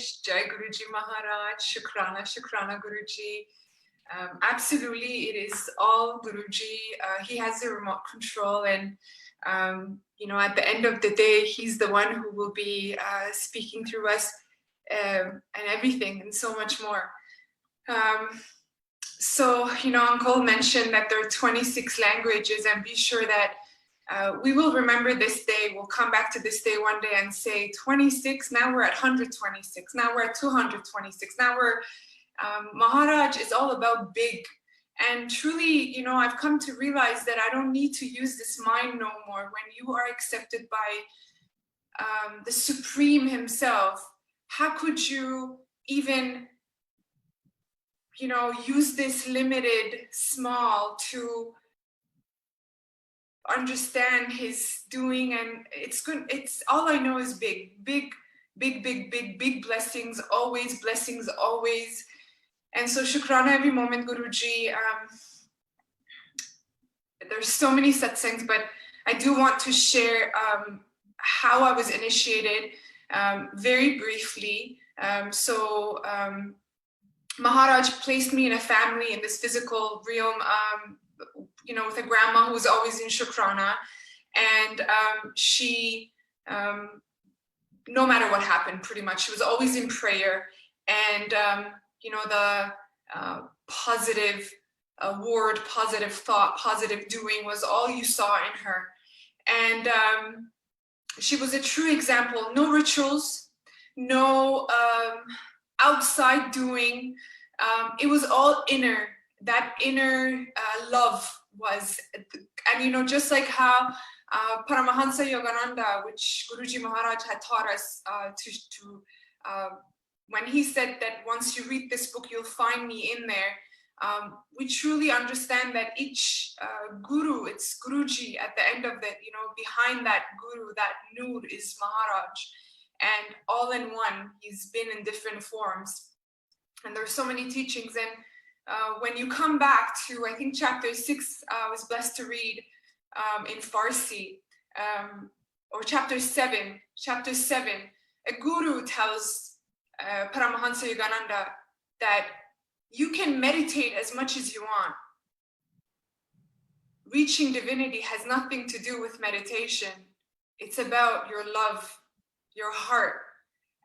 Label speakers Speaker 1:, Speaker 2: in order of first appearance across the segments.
Speaker 1: Pirahesh, Jai Guruji Maharaj, Shukrana, Shukrana Guruji. Absolutely, it is all Guruji. He has the remote control, and at the end of the day, he's the one who will be speaking through us, and everything, and so much more. So, Uncle mentioned that there are 26 languages, and be sure that we will remember this day. We'll come back to this day one day and say 26, now we're at 126, now we're at 226, now we're, Maharaj is all about big. And truly, I've come to realize that I don't need to use this mind no more. When you are accepted by the Supreme himself, how could you even use this limited small to understand his doing? And it's good. It's all I know is big blessings always. And so Shukrana every moment, Guruji. There's so many satsangs, but I do want to share how I was initiated very briefly. Maharaj placed me in a family in this physical realm, with a grandma who was always in Shukrana. And she, no matter what happened, pretty much, she was always in prayer. And, the positive word, positive thought, positive doing was all you saw in her. And she was a true example. No rituals, no outside doing. It was all inner. That inner love was, and just like how Paramahansa Yogananda, which Guruji Maharaj had taught us when he said that once you read this book, you'll find me in there. We truly understand that each guru, it's Guruji at the end of the, behind that guru, that Noor is Maharaj. And all in one, he's been in different forms. And there's so many teachings. And when you come back to, I think, chapter 6, I was blessed to read in Farsi, or chapter 7, a guru tells Paramahansa Yogananda that you can meditate as much as you want. Reaching divinity has nothing to do with meditation. It's about your love, your heart.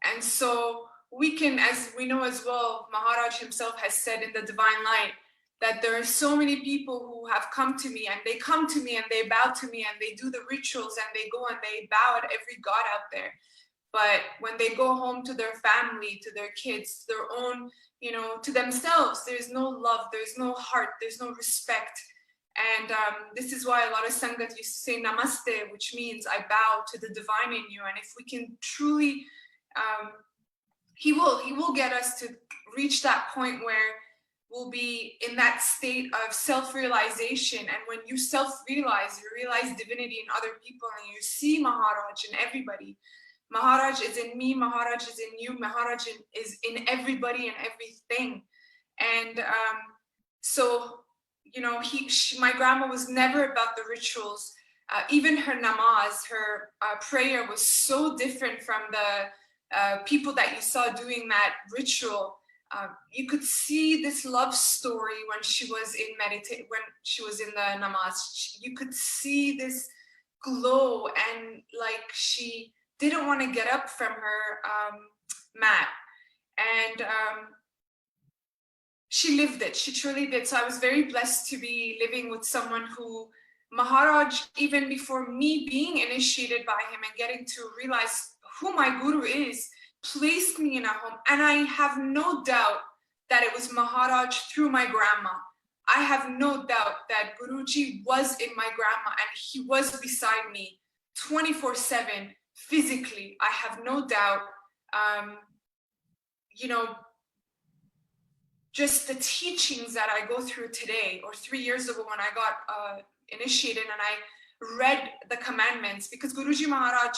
Speaker 1: And so we can, as we know as well, Maharaj himself has said in the Divine Light, that there are so many people who have come to me, and they come to me and they bow to me and they do the rituals and they go and they bow at every god out there. But when they go home to their family, to their kids, their own, to themselves, there's no love, there's no heart, there's no respect. And this is why a lot of Sangat used to say Namaste, which means I bow to the divine in you. And if we can truly, he will get us to reach that point where we'll be in that state of self-realization. And when you self-realize, you realize divinity in other people, and you see Maharaj in everybody. Maharaj is in me, Maharaj is in you, Maharaj is in everybody and everything. And so, my grandma was never about the rituals. Even her namaz, her prayer was so different from the people that you saw doing that ritual. You could see this love story when she was when she was in the namaz. You could see this glow, and like she didn't want to get up from her mat. And she lived it. She truly did. So I was very blessed to be living with someone who, Maharaj, even before me being initiated by him and getting to realize who my guru is, placed me in a home. And I have no doubt that it was Maharaj through my grandma. I have no doubt that Guruji was in my grandma, and he was beside me 24/7. Physically, I have no doubt, just the teachings that I go through today, or 3 years ago when I got initiated and I read the commandments, because Guruji Maharaj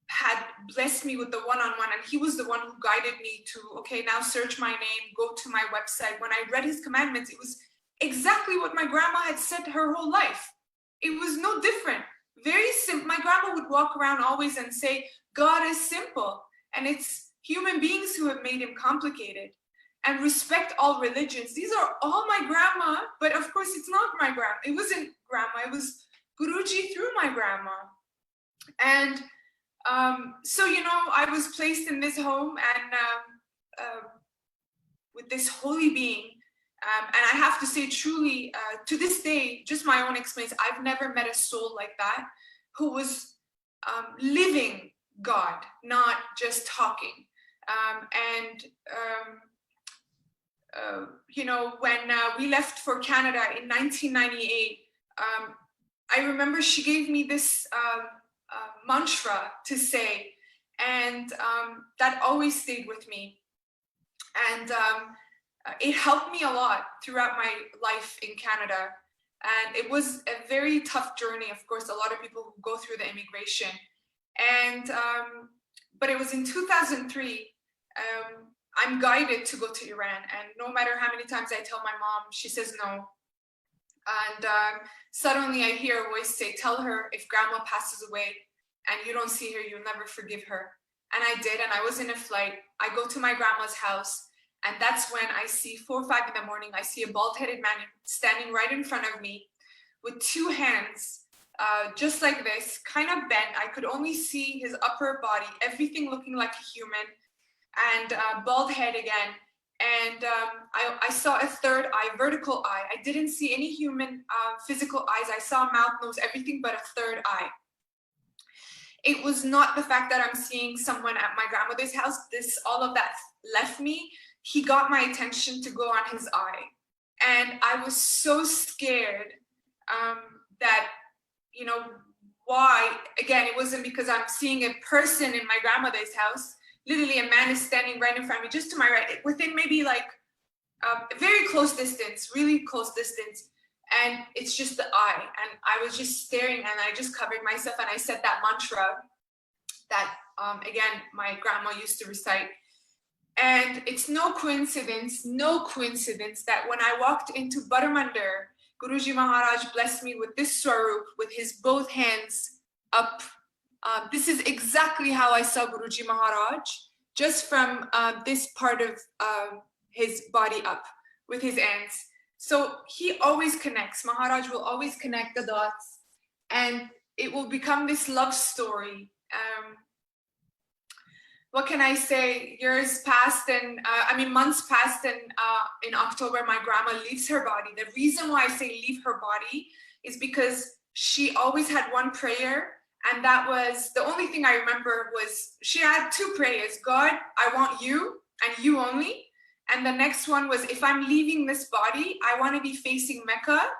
Speaker 1: had blessed me with the one-on-one, and he was the one who guided me to, okay, now search my name, go to my website. When I read his commandments, it was exactly what my grandma had said her whole life. It was no different. Very simple. My grandma would walk around always and say, God is simple. And it's human beings who have made him complicated, and respect all religions. These are all my grandma, but of course it's not my grandma. It wasn't grandma, it was Guruji through my grandma. And so, you know, I was placed in this home and with this holy being. And I have to say, truly, to this day, just my own experience, I've never met a soul like that who was living God, not just talking. You know, when we left for Canada in 1998, I remember she gave me this mantra to say, and that always stayed with me. And it helped me a lot throughout my life in Canada. And it was a very tough journey. Of course, a lot of people who go through the immigration. And, but it was in 2003, I'm guided to go to Iran. And no matter how many times I tell my mom, she says no. And suddenly I hear a voice say, tell her if grandma passes away and you don't see her, you'll never forgive her. And I did, and I was in a flight. I go to my grandma's house, and that's when I see 4 or 5 in the morning, I see a bald-headed man standing right in front of me with 2 hands, just like this, kind of bent. I could only see his upper body, everything looking like a human, and bald head again. And I saw a 3rd eye, vertical eye. I didn't see any human physical eyes. I saw mouth, nose, everything but a 3rd eye. It was not the fact that I'm seeing someone at my grandmother's house. All of that left me. He got my attention to go on his eye. And I was so scared that, you know, why? Again, it wasn't because I'm seeing a person in my grandmother's house. Literally a man is standing right in front of me, just to my right, within maybe like a very close distance, really close distance. And it's just the eye. And I was just staring, and I just covered myself, and I said that mantra that, again, my grandma used to recite. And it's no coincidence that when I walked into Baramandir, Guruji Maharaj blessed me with this swarup, with his both hands up. This is exactly how I saw Guruji Maharaj, just from this part of his body up, with his hands. So he always connects. Maharaj will always connect the dots, and it will become this love story. What can I say? Years passed, and months passed, and in October, my grandma leaves her body. The reason why I say leave her body is because she always had one prayer, and that was the only thing I remember. Was she had 2 prayers: God, I want you and you only. And the next one was, if I'm leaving this body, I want to be facing Mecca,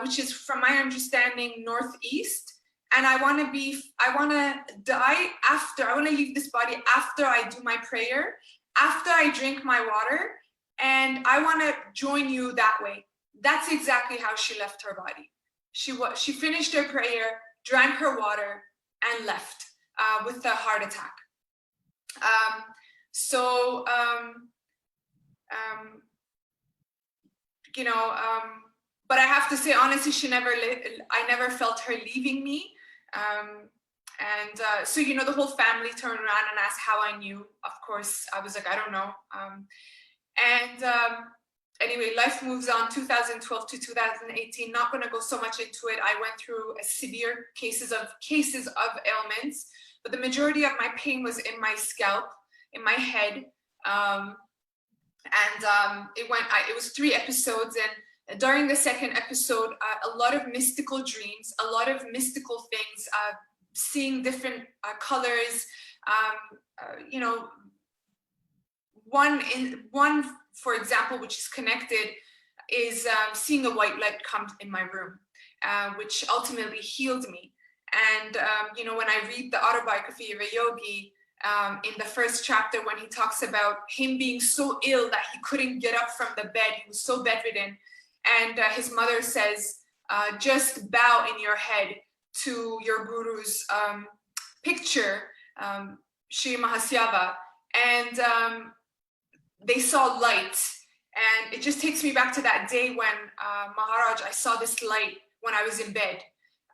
Speaker 1: which is, from my understanding, northeast. And I want to die after, I want to leave this body after I do my prayer, after I drink my water, and I want to join you that way. That's exactly how she left her body. She finished her prayer, drank her water, and left with a heart attack. But I have to say, honestly, I never felt her leaving me. So, you know, the whole family turned around and asked how I knew. Of course, I was like, I don't know. Anyway, life moves on. 2012 to 2018. Not going to go so much into it. I went through a severe cases of ailments, but the majority of my pain was in my scalp, in my head. It was 3 episodes, and during the 2nd episode, a lot of mystical dreams, a lot of mystical things, seeing different colors. One, for example, which is connected, is seeing a white light come in my room, which ultimately healed me. And when I read the autobiography of a yogi, in the 1st chapter, when he talks about him being so ill that he couldn't get up from the bed, he was so bedridden, and his mother says, just bow in your head to your guru's picture, Shri Mahasyava, and they saw light. And it just takes me back to that day when Maharaj, I saw this light when I was in bed.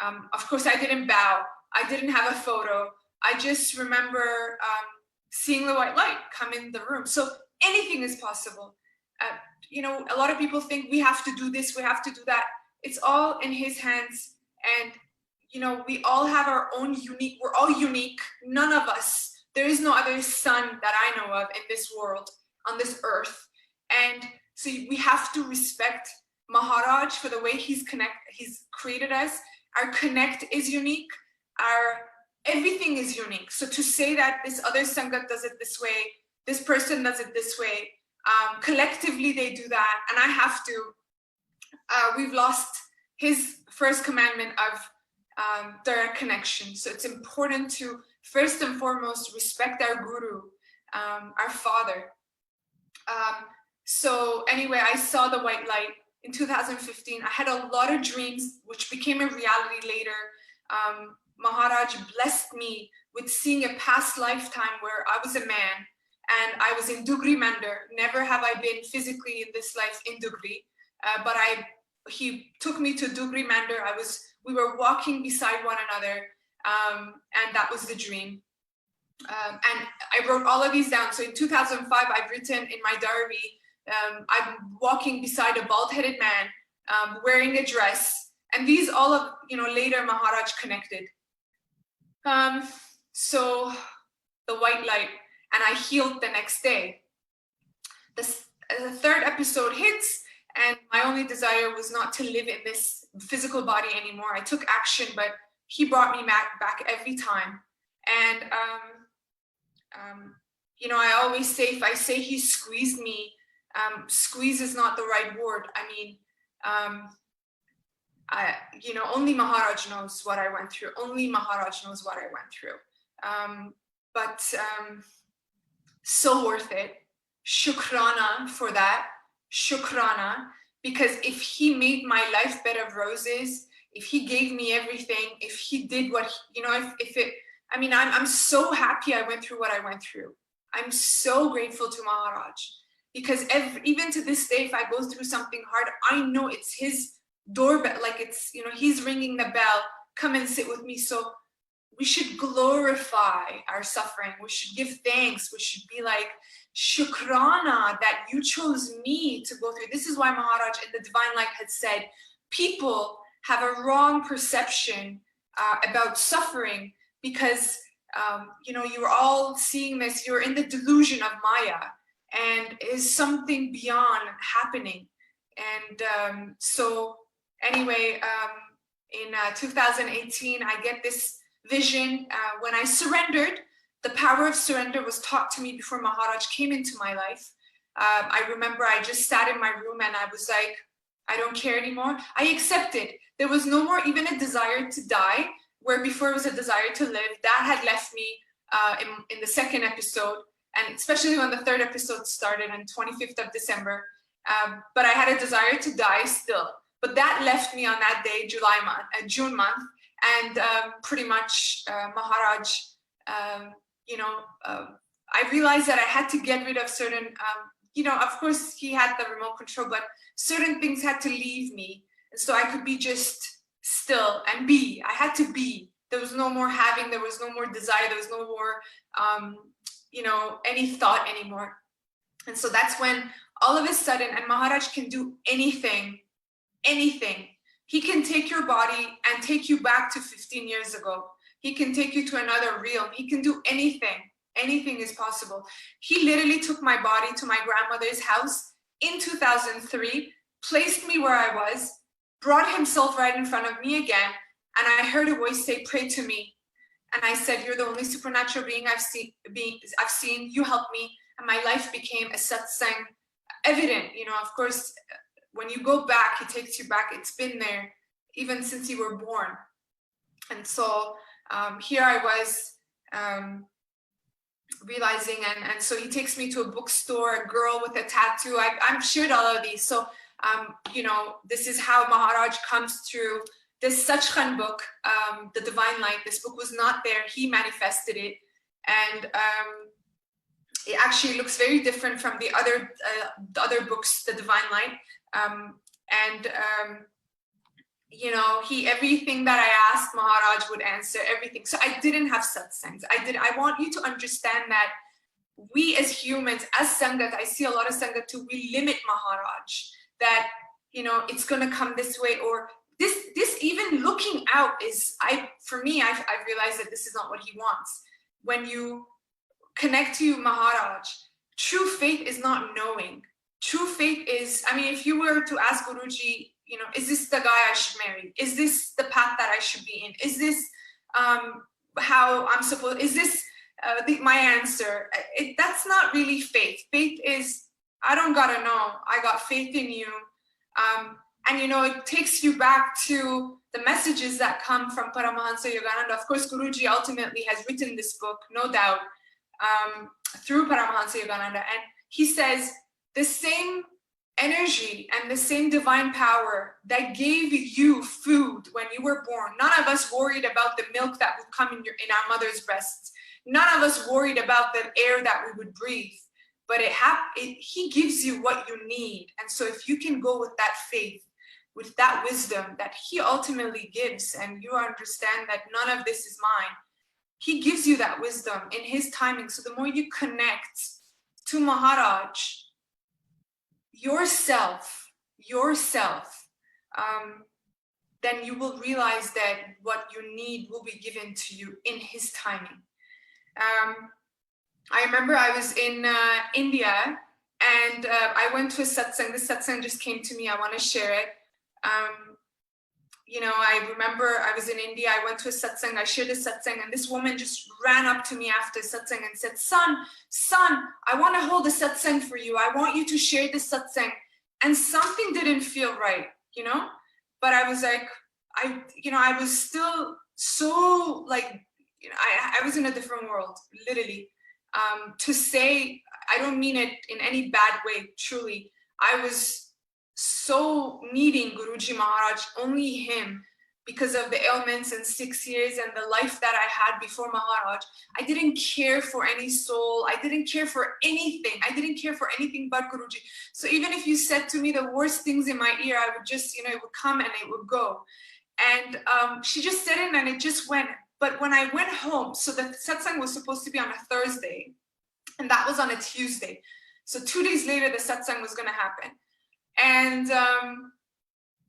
Speaker 1: Of course, I didn't bow. I didn't have a photo. I just remember seeing the white light come in the room. So anything is possible. You know, a lot of people think we have to do this, we have to do that. It's all in his hands. And, you know, we all have our own unique, we're all unique. None of us, there is no other son that I know of in this world, on this earth. And so we have to respect Maharaj for the way he's created us. Our connect is unique. Everything is unique. So to say that this other Sangat does it this way, this person does it this way, collectively they do that, and I have to, we've lost his first commandment of direct connection. So it's important to first and foremost respect our guru, our father. So anyway, I saw the white light in 2015. I had a lot of dreams, which became a reality later. Maharaj blessed me with seeing a past lifetime where I was a man and I was in Dugri Mandir. Never have I been physically in this life in Dugri, but he took me to Dugri Mandir. We were walking beside one another, and that was the dream. And I wrote all of these down. So in 2005, I've written in my diary, I'm walking beside a bald-headed man, wearing a dress, and these all of, you know, later Maharaj connected. So the white light, and I healed the next day. The third episode hits, and my only desire was not to live in this physical body anymore. I took action, but he brought me back every time. And you know, I always say, if I say he squeezed me, squeeze is not the right word. I mean, you know, only Maharaj knows what I went through. Only Maharaj knows what I went through. But so worth it. Shukrana for that. Shukrana. Because if he made my life bed of roses, if he gave me everything, if he did what, you know, I mean, I'm so happy I went through what I went through. I'm so grateful to Maharaj. Because even to this day, if I go through something hard, I know it's his doorbell, like it's, you know, he's ringing the bell, come and sit with me. So we should glorify our suffering. We should give thanks. We should be like, Shukrana that you chose me to go through. This is why Maharaj in the Divine Light had said, people have a wrong perception about suffering because, you know, you're all seeing this, you're in the delusion of Maya, and is something beyond happening. And so anyway, in 2018, I get this vision. When I surrendered, the power of surrender was taught to me before Maharaj came into my life. I remember I just sat in my room and I was like, I don't care anymore. I accepted. There was no more even a desire to die, where before it was a desire to live. That had left me in the second episode, and especially when the third episode started on 25th of December. But I had a desire to die still. But that left me on that day, June month, and pretty much Maharaj, you know, I realized that I had to get rid of certain, you know, of course he had the remote control, but certain things had to leave me. And so I could be just still and be. I had to be. There was no more having, there was no more desire, there was no more, you know, any thought anymore. And so that's when all of a sudden, and Maharaj can do anything, anything. He can take your body and take you back to 15 years ago. He can take you to another realm. He can do anything. Anything is possible. He literally took my body to my grandmother's house in 2003, placed me where I was, brought himself right in front of me again, and I heard a voice say, pray to me. And I said, you're the only supernatural being I've seen. You helped me. And my life became a satsang evident. You know, of course, when you go back, he takes you back. It's been there even since you were born. And so here I was realizing, and so he takes me to a bookstore, a girl with a tattoo. I've shared all of these. So, you know, this is how Maharaj comes through this Satsang book, The Divine Light. This book was not there. He manifested it. And it actually looks very different from the other books, The Divine Light. You know, everything that I asked, Maharaj would answer everything. So I didn't have satsangs. I want you to understand that we as humans, as Sangat, I see a lot of Sangat too, we limit Maharaj, that, you know, it's going to come this way, or this even looking out is, for me, I've realized that this is not what he wants. When you connect to Maharaj, true faith is not knowing. True faith is, I mean, if you were to ask Guruji, you know, is this the guy I should marry? Is this the path that I should be in? Is this how I'm supposed, is this my answer? That's not really faith. Faith is, I don't gotta know, I got faith in you. And you know, it takes you back to the messages that come from Paramahansa Yogananda. Of course, Guruji ultimately has written this book, no doubt, through Paramahansa Yogananda. And he says, the same energy and the same divine power that gave you food when you were born. None of us worried about the milk that would come in our mother's breasts. None of us worried about the air that we would breathe. But he gives you what you need. And so if you can go with that faith, with that wisdom that he ultimately gives, and you understand that none of this is mine, he gives you that wisdom in his timing. So the more you connect to Maharaj, yourself, then you will realize that what you need will be given to you in his timing. I remember I was in India, and I went to a satsang. This satsang just came to me. I want to share it. You know, I remember I was in India. I went to a satsang. I shared a satsang, and this woman just ran up to me after satsang and said, son, I want to hold a satsang for you. I want you to share this satsang. And something didn't feel right, you know? But I was like, I was still so like, you know, I was in a different world, literally. To say, I don't mean it in any bad way, truly. I was so needing Guruji Maharaj, only him, because of the ailments and 6 years and the life that I had before Maharaj. I didn't care for any soul. I didn't care for anything. I didn't care for anything but Guruji. So even if you said to me the worst things in my ear, I would just, you know, it would come and it would go. And she just said it and it just went. But when I went home, so the satsang was supposed to be on a Thursday, and that was on a Tuesday. So 2 days later, the satsang was going to happen. And,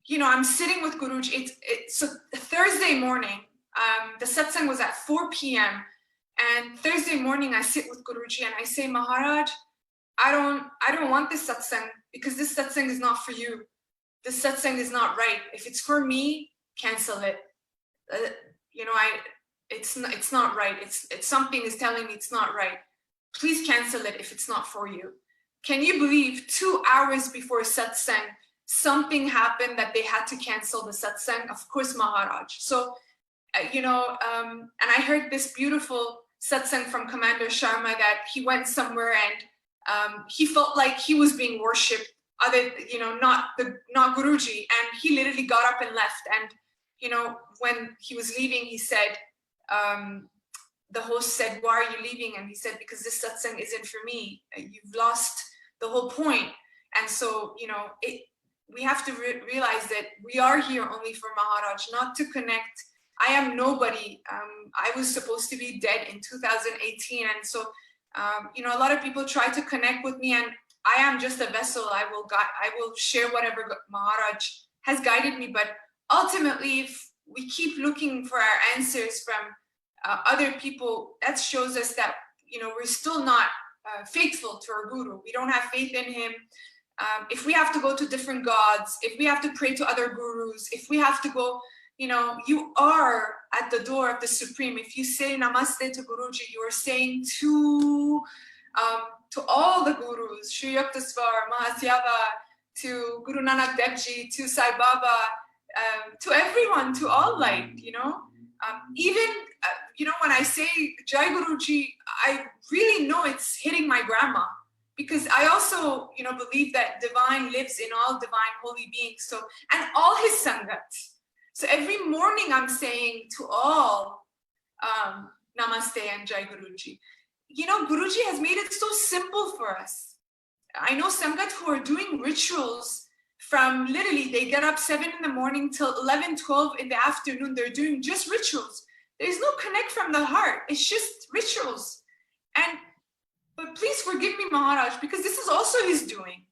Speaker 1: you know, I'm sitting with Guruji. So Thursday morning, the satsang was at 4 p.m. And Thursday morning, I sit with Guruji and I say, Maharaj, I don't want this satsang, because this satsang is not for you. This satsang is not right. If it's for me, cancel it. You know, it's not right. It's something is telling me it's not right. Please cancel it if it's not for you. Can you believe 2 hours before satsang, something happened that they had to cancel the satsang? Of course, Maharaj. So, you know, and I heard this beautiful satsang from Commander Sharma that he went somewhere and he felt like he was being worshipped, you know, not Guruji. And he literally got up and left. And, you know, when he was leaving, he said, the host said, why are you leaving? And he said, because this satsang isn't for me. You've lost the whole point. And so, you know, we have to realize that we are here only for Maharaj, not to connect. I am nobody. I was supposed to be dead in 2018. And so, you know, a lot of people try to connect with me, and I am just a vessel. I will share whatever Maharaj has guided me. But ultimately, if we keep looking for our answers from other people, that shows us that, you know, we're still not faithful to our Guru. We don't have faith in him. If we have to go to different gods, if we have to pray to other gurus, if we have to go, you know, you are at the door of the Supreme. If you say Namaste to Guruji, you are saying to all the gurus, Sri Yukteswar, Mahasyava, to Guru Nanak Dev Ji, to Sai Baba, to everyone, to all light, you know. Even, you know, when I say Jai Guruji, I really know it's hitting my grandma, because I also, you know, believe that divine lives in all divine holy beings. So, and all his Sangat. So every morning I'm saying to all, Namaste and Jai Guruji. You know, Guruji has made it so simple for us. I know Sangat who are doing rituals from literally, they get up 7 in the morning till 11, 12 in the afternoon. They're doing just rituals. There's no connect from the heart. It's just rituals. But please forgive me, Maharaj, because this is also his doing.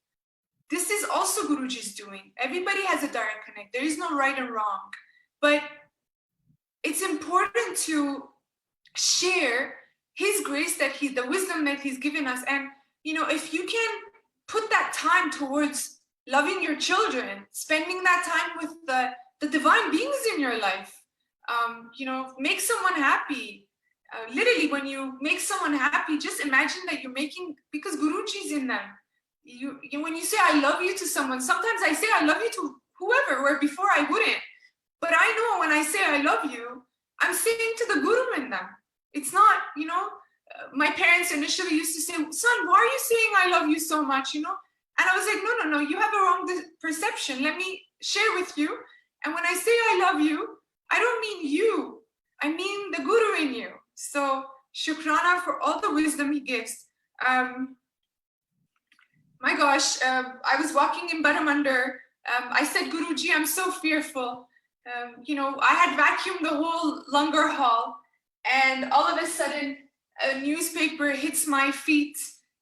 Speaker 1: This is also Guruji's doing. Everybody has a direct connect. There is no right and wrong. But it's important to share his grace, the wisdom that he's given us. And, if you can put that time towards loving your children, spending that time with the divine beings in your life, make someone happy. Literally, when you make someone happy, just imagine that you're making, because Guruji's in them. When you say I love you to someone, sometimes I say I love you to whoever, where before I wouldn't. But I know when I say I love you, I'm saying to the Guru in them. It's not, my parents initially used to say, son, why are you saying I love you so much, And I was like, no, you have a wrong perception. Let me share with you. And when I say I love you, I don't mean you. I mean the Guru in you. So Shukrana for all the wisdom he gives. My gosh, I was walking in Baramandar. I said, Guruji, I'm so fearful. I had vacuumed the whole Langar hall, and all of a sudden, a newspaper hits my feet,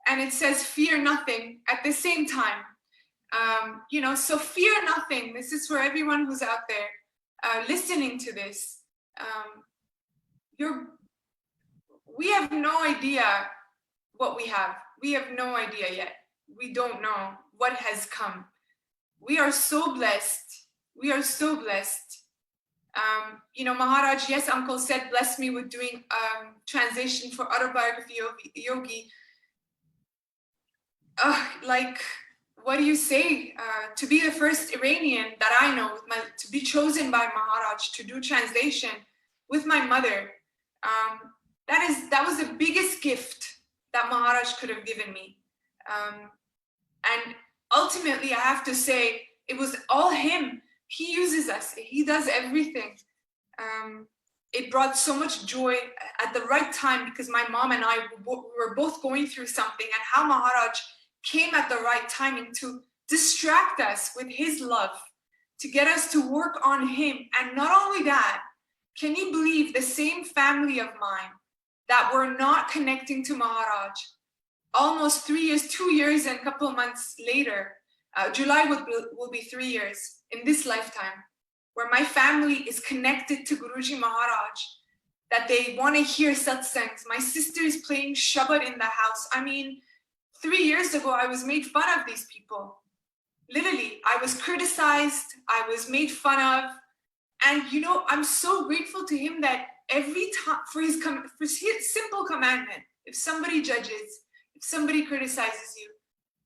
Speaker 1: and it says, fear nothing at the same time. So fear nothing. This is for everyone who's out there listening to this. We have no idea what we have. We have no idea yet. We don't know what has come. We are so blessed. We are so blessed. Maharaj, yes, uncle said, bless me with doing translation for autobiography yogi. What do you say? To be the first Iranian that I know, to be chosen by Maharaj to do translation with my mother, that was the biggest gift that Maharaj could have given me. And ultimately, I have to say, it was all him. He uses us. He does everything. It brought so much joy at the right time, because my mom and I were both going through something, and how Maharaj came at the right timing to distract us with his love, to get us to work on him. And not only that, can you believe the same family of mine that were not connecting to Maharaj, almost 3 years, 2 years and a couple of months later, July will be 3 years in this lifetime, where my family is connected to Guruji Maharaj, that they want to hear satsangs. My sister is playing Shabad in the house. I mean, 3 years ago, I was made fun of these people. Literally, I was criticized, I was made fun of. And I'm so grateful to him that every time, for his simple commandment, if somebody judges, if somebody criticizes you,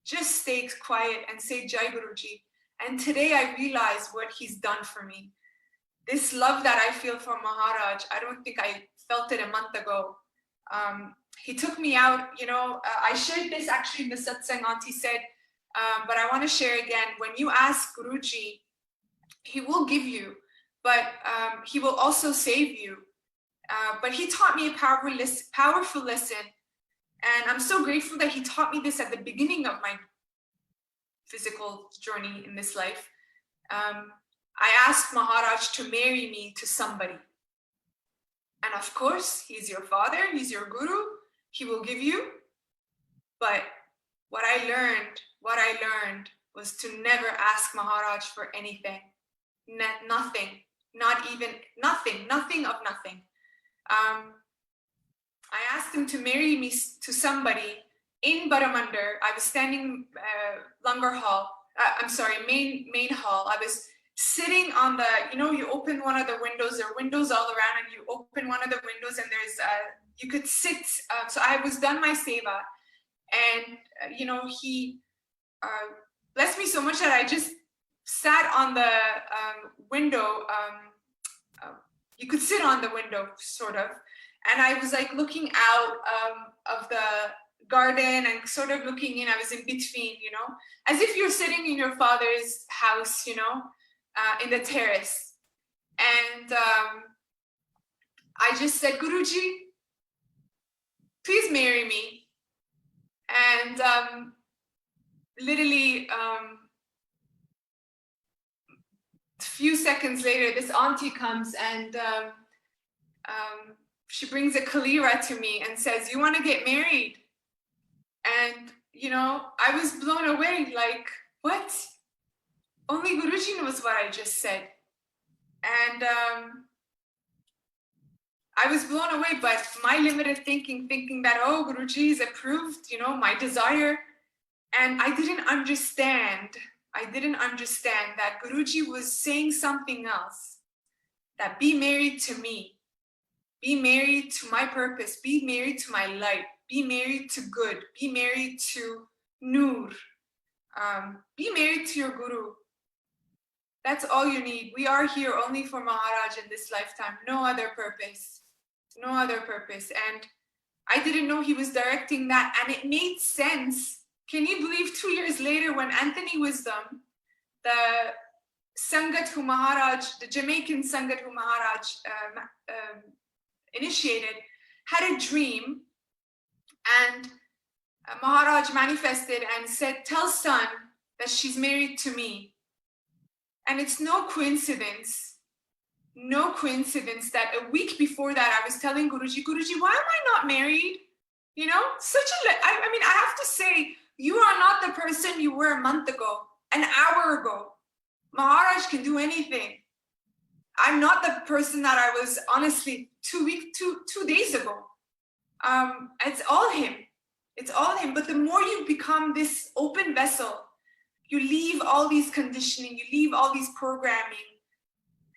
Speaker 1: just stay quiet and say Jai Guruji. And today I realize what he's done for me. This love that I feel for Maharaj, I don't think I felt it a month ago. He took me out, I shared this actually in the Satsang, Aunty said, but I want to share again. When you ask Guruji, he will give you, but he will also save you. But he taught me a powerful lesson. And I'm so grateful that he taught me this at the beginning of my physical journey in this life. I asked Maharaj to marry me to somebody. And of course, he's your father, he's your guru, he will give you. But what I learned was to never ask Maharaj for anything. Nothing, not even nothing of nothing. I asked him to marry me to somebody in Baramandar. I was standing Langar hall, main hall. I was sitting on the, you open one of the windows, there are windows all around, and you open one of the windows and there's, you could sit. So I was done my seva, and, he blessed me so much that I just sat on the window. You could sit on the window, sort of. And I was like looking out of the garden and sort of looking in. I was in between, as if you're sitting in your father's house, in the terrace. And I just said, Guruji, please marry me. And literally, a few seconds later, this auntie comes and she brings a kalira to me and says, you want to get married? And, you know, I was blown away, like, what? Only Guruji knows what I just said. And I was blown away by my limited thinking that, oh, Guruji is approved, you know, my desire. And I didn't understand that Guruji was saying something else, that be married to me, be married to my purpose, be married to my light, be married to good, be married to Noor, be married to your Guru. That's all you need. We are here only for Maharaj in this lifetime, no other purpose, no other purpose. And I didn't know he was directing that, and it made sense. Can you believe 2 years later when Anthony Wisdom, the Sangat who Maharaj, the Jamaican Sangat who Maharaj initiated, had a dream, and Maharaj manifested and said, tell son that she's married to me. And it's no coincidence that a week before that I was telling Guruji, why am I not married? You know, I mean, I have to say, you are not the person you were a month ago, an hour ago. Maharaj can do anything. I'm not the person that I was, honestly, 2 days ago. It's all him. It's all him. But the more you become this open vessel, you leave all these conditioning, you leave all these programming,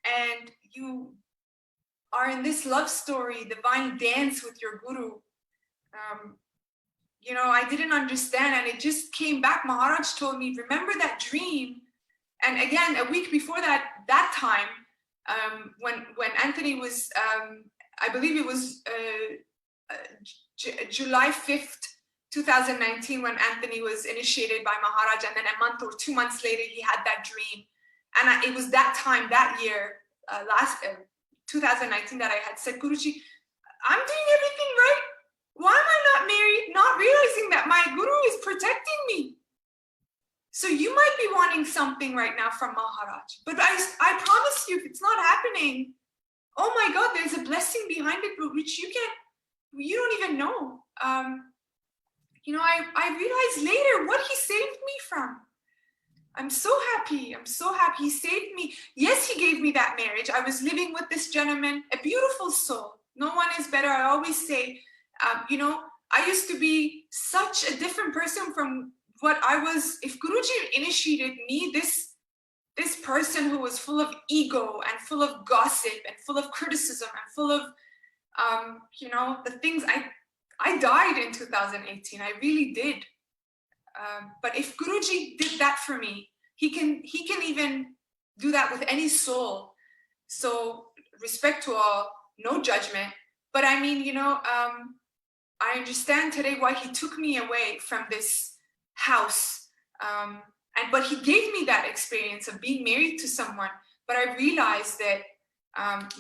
Speaker 1: and you are in this love story, divine dance with your Guru. You know, I didn't understand, and it just came back. Maharaj told me, remember that dream? And again, a week before that time, when Anthony was, I believe it was July 5th, 2019, when Anthony was initiated by Maharaj, and then a month or 2 months later, he had that dream. And it was that time, that year, 2019, that I had said, Guruji, I'm doing everything right. Why am I not married? Not realizing that my Guru is protecting me. So you might be wanting something right now from Maharaj. But I promise you, if it's not happening, oh my God, there's a blessing behind it, which you don't even know. You know, I realized later what he saved me from. I'm so happy. I'm so happy. He saved me. Yes, he gave me that marriage. I was living with this gentleman, a beautiful soul. No one is better. I always say, you know, I used to be such a different person from what I was. If Guruji initiated me, this person who was full of ego and full of gossip and full of criticism and full of, you know, the things I died in 2018. I really did. But if Guruji did that for me, he can even do that with any soul. So respect to all, no judgment. But I mean, you know, I understand today why he took me away from this house. But he gave me that experience of being married to someone. But I realized that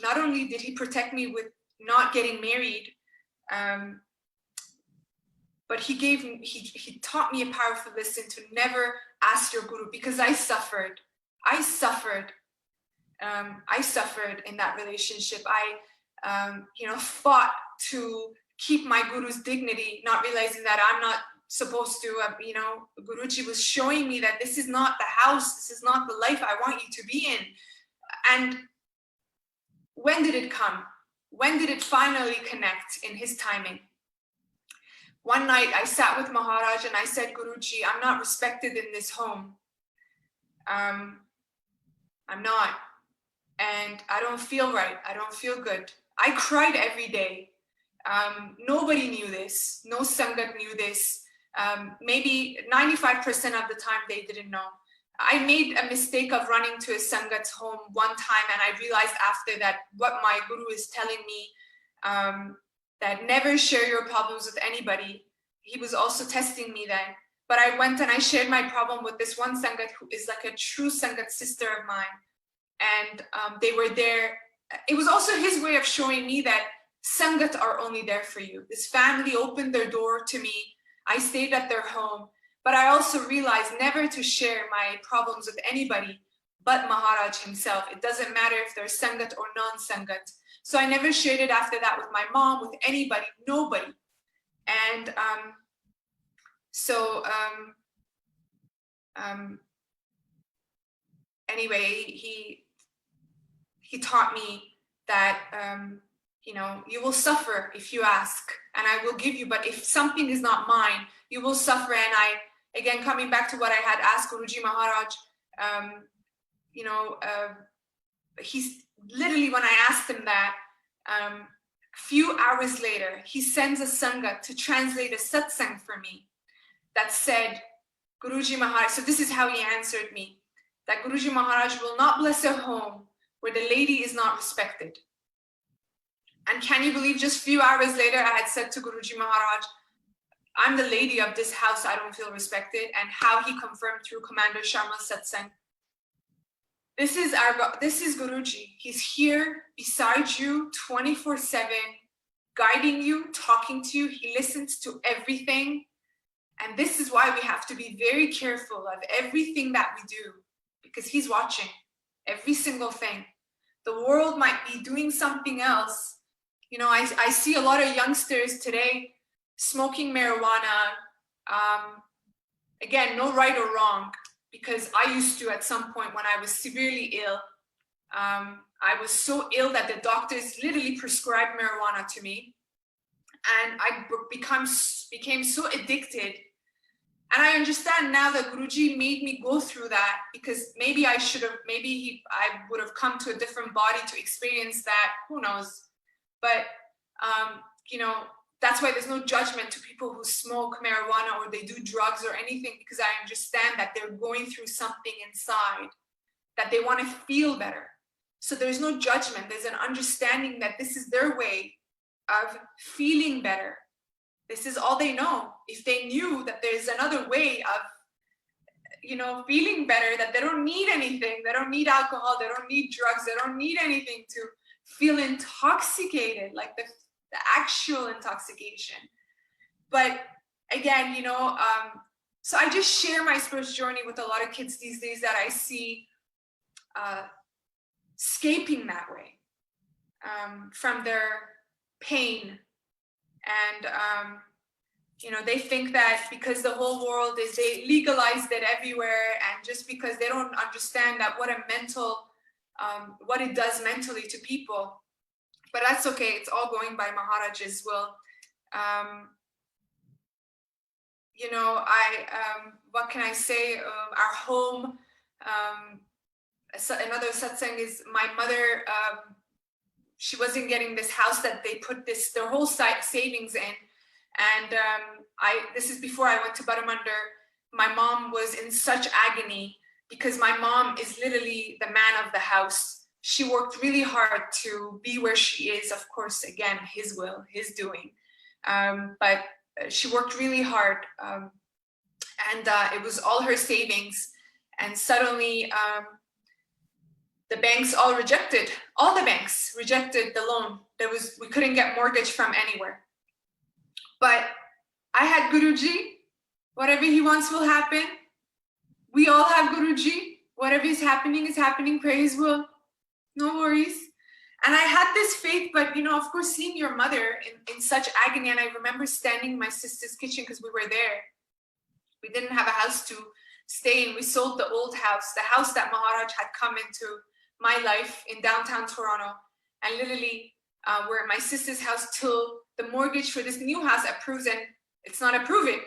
Speaker 1: not only did he protect me with not getting married, but he taught me a powerful lesson to never ask your Guru, because I suffered in that relationship. I, you know, fought to keep my Guru's dignity, not realizing that I'm not supposed to, you know, Guruji was showing me that this is not the house, this is not the life I want you to be in. And when did it come? When did it finally connect in his timing? One night I sat with Maharaj and I said, Guruji, I'm not respected in this home. I'm not. And I don't feel right. I don't feel good. I cried every day. Nobody knew this. No Sangat knew this. Maybe 95% of the time they didn't know. I made a mistake of running to a Sangat's home one time, and I realized after that what my Guru is telling me, that never share your problems with anybody. He was also testing me then. But I went and I shared my problem with this one Sangat who is like a true Sangat sister of mine. And they were there. It was also his way of showing me that Sangat are only there for you. This family opened their door to me. I stayed at their home. But I also realized never to share my problems with anybody but Maharaj himself. It doesn't matter if they're Sangat or non-Sangat. So I never shared it after that with my mom, with anybody, nobody. And So anyway, he taught me that you know, you will suffer if you ask, and I will give you. But if something is not mine, you will suffer. And I, again, coming back to what I had asked Guruji Maharaj, you know, he's literally, when I asked him that, few hours later, he sends a sangha to translate a satsang for me that said, Guruji Maharaj, so this is how he answered me, that Guruji Maharaj will not bless a home where the lady is not respected. And can you believe, just few hours later, I had said to Guruji Maharaj, I'm the lady of this house, I don't feel respected. And how he confirmed through Commander Sharma's satsang. This is Guruji. He's here beside you 24/7, guiding you, talking to you. He listens to everything. And this is why we have to be very careful of everything that we do, because he's watching every single thing. The world might be doing something else. You know, I see a lot of youngsters today smoking marijuana. Again, no right or wrong, because I used to at some point when I was severely ill. I was so ill that the doctors literally prescribed marijuana to me. And I became so addicted. And I understand now that Guruji made me go through that, because maybe I would have come to a different body to experience that, who knows. But, you know, that's why there's no judgment to people who smoke marijuana or they do drugs or anything, because I understand that they're going through something inside, that they want to feel better. So there's no judgment. There's an understanding that this is their way of feeling better. This is all they know. If they knew that there's another way of, you know, feeling better, that they don't need anything, they don't need alcohol, they don't need drugs, they don't need anything to feel intoxicated, like the actual intoxication. But again, you know, so I just share my spiritual journey with a lot of kids these days that I see escaping that way from their pain. And, you know, they think that because the whole world they legalized it everywhere, and just because they don't understand that what it does mentally to people. But that's okay, it's all going by Maharaj's will. You know, what can I say? Our home, another satsang is my mother, she wasn't getting this house that they put their whole savings in. And this is before I went to Baramander. My mom was in such agony because my mom is literally the man of the house. She worked really hard to be where she is. Of course, again, his will, his doing. But she worked really hard. And it was all her savings. And suddenly, the banks all the banks rejected the loan. We couldn't get mortgage from anywhere. But I had Guruji. Whatever he wants will happen. We all have Guruji. Whatever is happening, pray his will. No worries. And I had this faith, but, you know, of course, seeing your mother in such agony, and I remember standing in my sister's kitchen because we were there. We didn't have a house to stay in. We sold the old house, the house that Maharaj had come into my life in downtown Toronto, and literally we're at my sister's house till the mortgage for this new house approves, and it's not approving.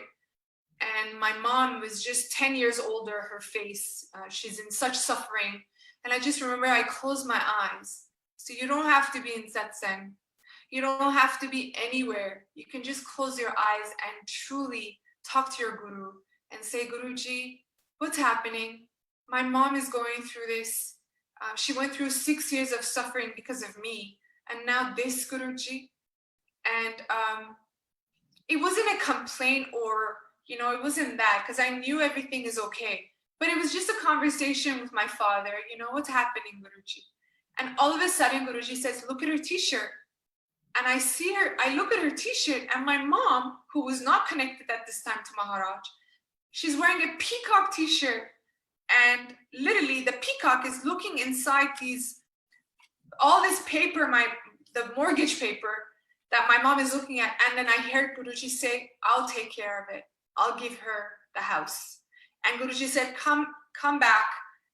Speaker 1: And my mom was just 10 years older, her face, she's in such suffering. And I just remember I closed my eyes. So you don't have to be in satsang. You don't have to be anywhere. You can just close your eyes and truly talk to your guru and say, Guruji, what's happening? My mom is going through this. She went through 6 years of suffering because of me. And now this, Guruji. And it wasn't a complaint or, you know, it wasn't that, because I knew everything is okay. But it was just a conversation with my father, you know, what's happening, Guruji? And all of a sudden, Guruji says, look at her t-shirt. And I see her, I look at her t-shirt, and my mom, who was not connected at this time to Maharaj, she's wearing a peacock t-shirt. And literally the peacock is looking inside all this paper, the mortgage paper that my mom is looking at. And then I heard Guruji say, I'll take care of it. I'll give her the house. And Guruji said, come back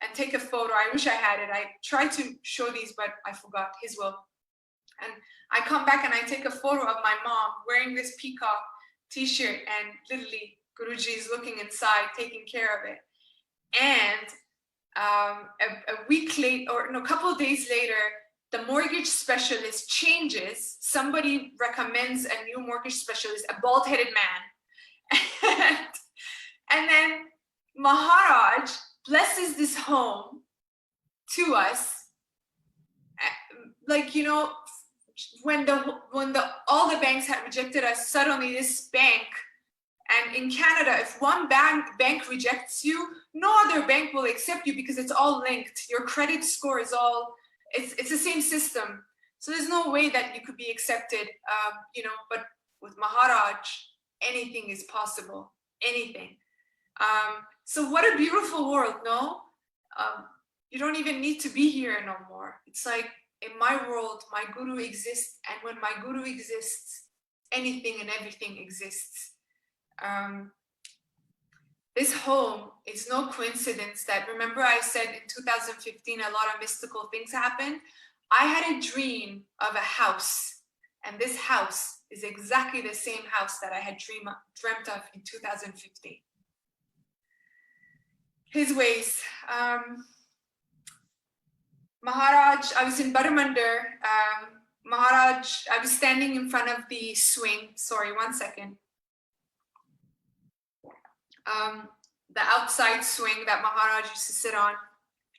Speaker 1: and take a photo. I wish I had it. I tried to show these, but I forgot, his will. And I come back and I take a photo of my mom wearing this peacock t-shirt, and literally Guruji is looking inside, taking care of it. And a week later, or no, a couple of days later, the mortgage specialist changes. Somebody recommends a new mortgage specialist, a bald-headed man. And then Maharaj blesses this home to us. Like, you know, when all the banks had rejected us, suddenly this bank, and in Canada, if one bank rejects you, no other bank will accept you because it's all linked. Your credit score is all, it's the same system. So there's no way that you could be accepted, you know, but with Maharaj, anything is possible, anything. So what a beautiful world, no? You don't even need to be here no more. It's like, in my world, my Guru exists, and when my Guru exists, anything and everything exists. This home is no coincidence that, remember I said in 2015, a lot of mystical things happened? I had a dream of a house, and this house is exactly the same house that I had dreamt of in 2015. His ways. Maharaj, I was in Baramandar. Maharaj, I was standing in front of the swing. Sorry, one second. The outside swing that Maharaj used to sit on.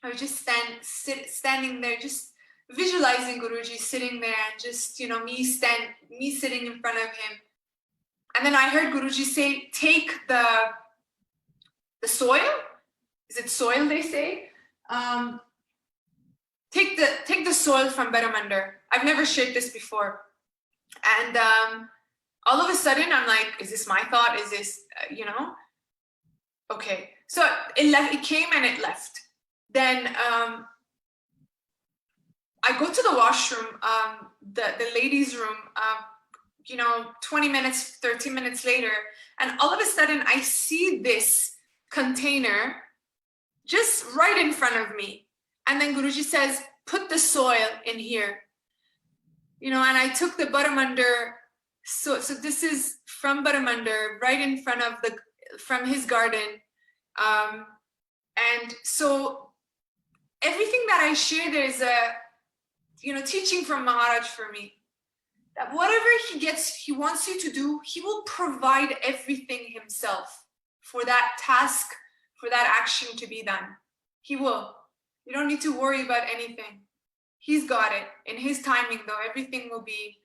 Speaker 1: I was just standing there, just visualizing Guruji sitting there, and just, you know, me sitting in front of him. And then I heard Guruji say, take the soil. Is it soil they say? Take the soil from Baramandar. I've never shared this before. And all of a sudden I'm like, is this my thought? Is this, you know? Okay. So it came and it left. Then I go to the washroom, the ladies' room, you know, 20 minutes, 30 minutes later, and all of a sudden I see this container just right in front of me. And then Guruji says, put the soil in here. You know, and I took the Baramandar, so this is from Baramandar, right in front of from his garden. And so everything that I share, there's a, you know, teaching from Maharaj for me. That whatever he wants you to do, he will provide everything himself for that task, for that action to be done. He will. You don't need to worry about anything. He's got it. In his timing, though, everything will be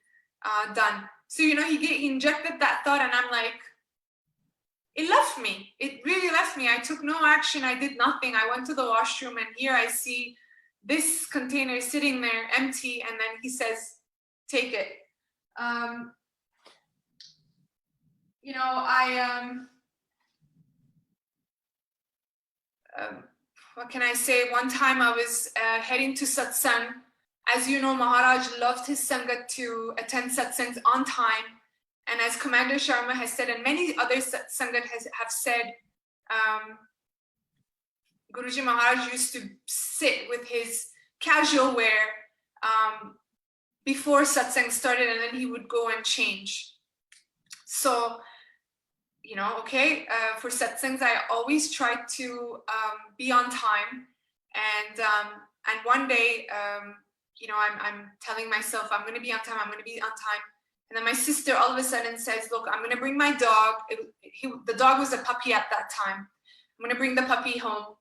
Speaker 1: done. So, you know, he injected that thought, and I'm like, it left me. It really left me. I took no action. I did nothing. I went to the washroom, and here I see this container sitting there empty, and then he says, take it. You know, what can I say? One time I was heading to Satsang. As you know, Maharaj loved his Sangat to attend Satsangs on time. And as Commander Sharma has said, and many other Sangat have said, Guruji Maharaj used to sit with his casual wear before Satsang started, and then he would go and change. So, you know, okay, for Satsangs, I always try to be on time. And one day, you know, I'm telling myself, I'm going to be on time, I'm going to be on time. And then my sister all of a sudden says, look, I'm going to bring my dog. The dog was a puppy at that time. I'm going to bring the puppy home.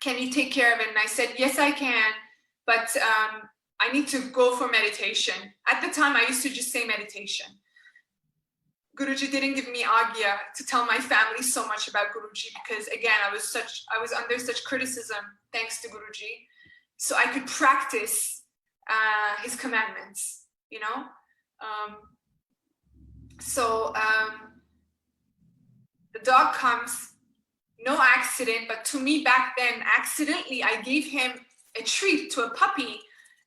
Speaker 1: Can you take care of it? And I said, yes, I can. But I need to go for meditation. At the time, I used to just say meditation. Guruji didn't give me agya to tell my family so much about Guruji, because again, I was under such criticism, thanks to Guruji. So I could practice his commandments, you know? The dog comes, no accident, but to me back then, accidentally, I gave him a treat to a puppy.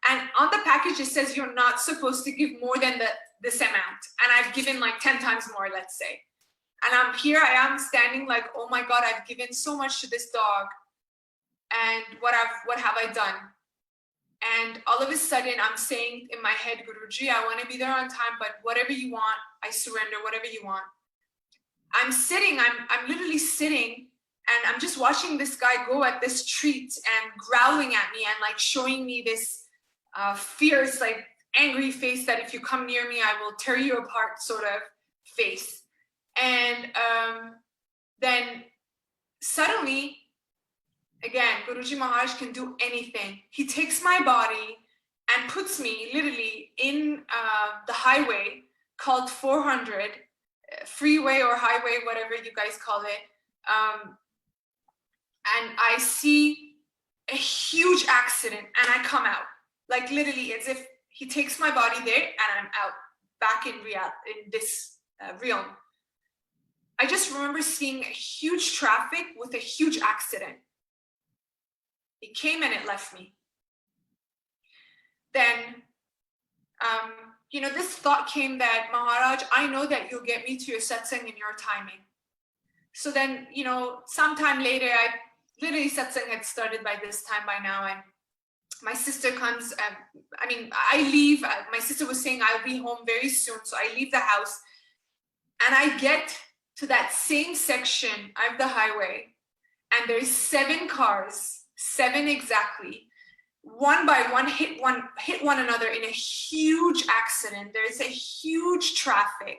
Speaker 1: And on the package, it says you're not supposed to give more than this amount. And I've given like 10 times more, let's say. And I am standing like, oh my God, I've given so much to this dog. And what have I done? And all of a sudden I'm saying in my head, Guruji, I want to be there on time, but whatever you want, I surrender, whatever you want. I'm literally sitting, and I'm just watching this guy go at this treat and growling at me and like showing me this fierce, like angry face that if you come near me, I will tear you apart sort of face. And then suddenly, again, Guruji Maharaj can do anything. He takes my body and puts me literally in the highway called 400, freeway or highway, whatever you guys call it. And I see a huge accident and I come out. Like literally as if he takes my body there and I'm out, back in this realm. I just remember seeing a huge traffic with a huge accident. It came and it left me. Then, this thought came that, Maharaj, I know that you'll get me to your satsang in your timing. So then, sometime later, satsang had started by this time by now, and my sister comes, I leave, my sister was saying I'll be home very soon, so I leave the house, and I get to that same section of the highway, and there's 7 cars, 7 exactly, one by one hit one another in a huge accident. There's a huge traffic,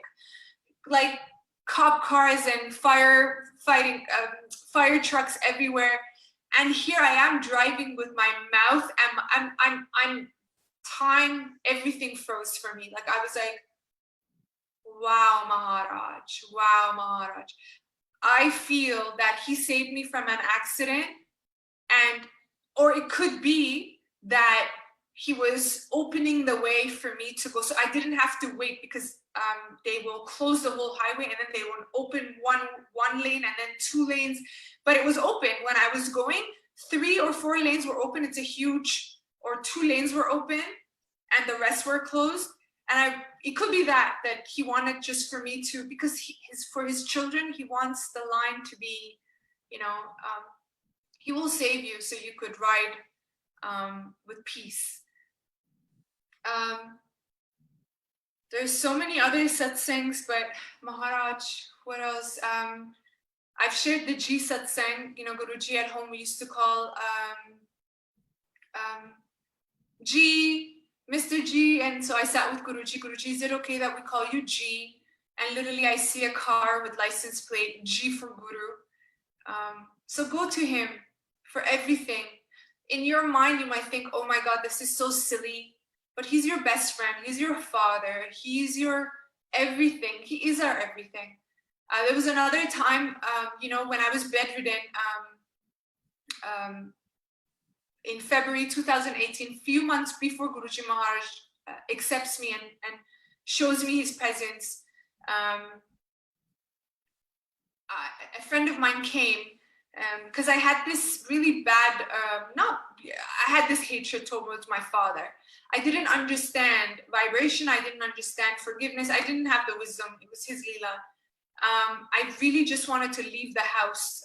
Speaker 1: like cop cars and fire trucks everywhere. And here I am driving with my mouth, and I'm time, everything froze for me. Like I was like, wow, Maharaj. I feel that he saved me from an accident, or it could be that he was opening the way for me to go. So I didn't have to wait, because they will close the whole highway and then they will open one lane and then 2 lanes. But it was open when I was going. 3 or 4 lanes were open. It's a huge, or 2 lanes were open and the rest were closed. And it could be that he wanted just for me to, because for his children, he wants the line to be, he will save you so you could ride with peace. There's so many other satsangs, but Maharaj, what else? I've shared the G satsang, Guruji at home we used to call G, Mr. G, and so I sat with Guruji. Guruji, is it okay that we call you G? And literally I see a car with license plate G for Guru. So go to him for everything. In your mind, you might think, oh my God, this is so silly, but he's your best friend. He's your father. He's your everything. He is our everything. There was another time, when I was bedridden in February 2018, few months before Guruji Maharaj accepts me and shows me his presence. A friend of mine came, because I had this really bad, I had this hatred towards my father. I didn't understand vibration. I didn't understand forgiveness. I didn't have the wisdom. It was his Leela. I really just wanted to leave the house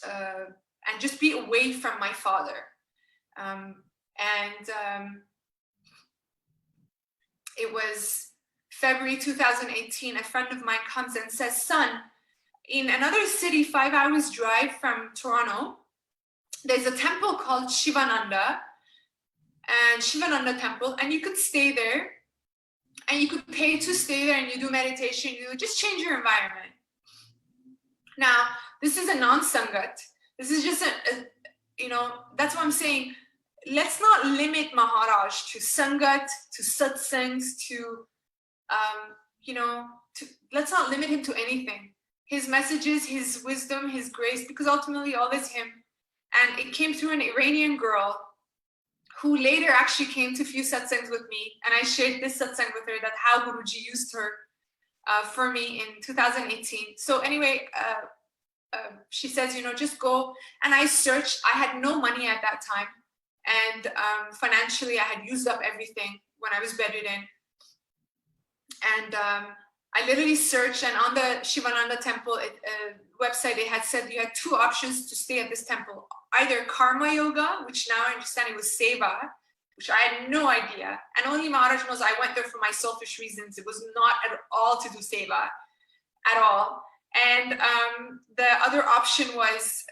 Speaker 1: and just be away from my father. It was February 2018. A friend of mine comes and says, son, in another city, 5 hours drive from Toronto, there's a temple called Shivananda temple, and you could stay there and you could pay to stay there, and you do meditation, you just change your environment. Now, this is a non-sangat. This is just that's what I'm saying. Let's not limit Maharaj to sangat, to satsangs, let's not limit him to anything. His messages, his wisdom, his grace, because ultimately all is him. And it came through an Iranian girl who later actually came to a few satsangs with me. And I shared this satsang with her, that how Guruji used her for me in 2018. So anyway, she says, just go. And I searched. I had no money at that time. And financially, I had used up everything when I was bedridden. And I literally searched, and on the Shivananda temple website, they had said you had two options to stay at this temple. Either karma yoga, which now I understand it was seva, which I had no idea. And only Maharaj knows I went there for my selfish reasons. It was not at all to do seva at all. And the other option was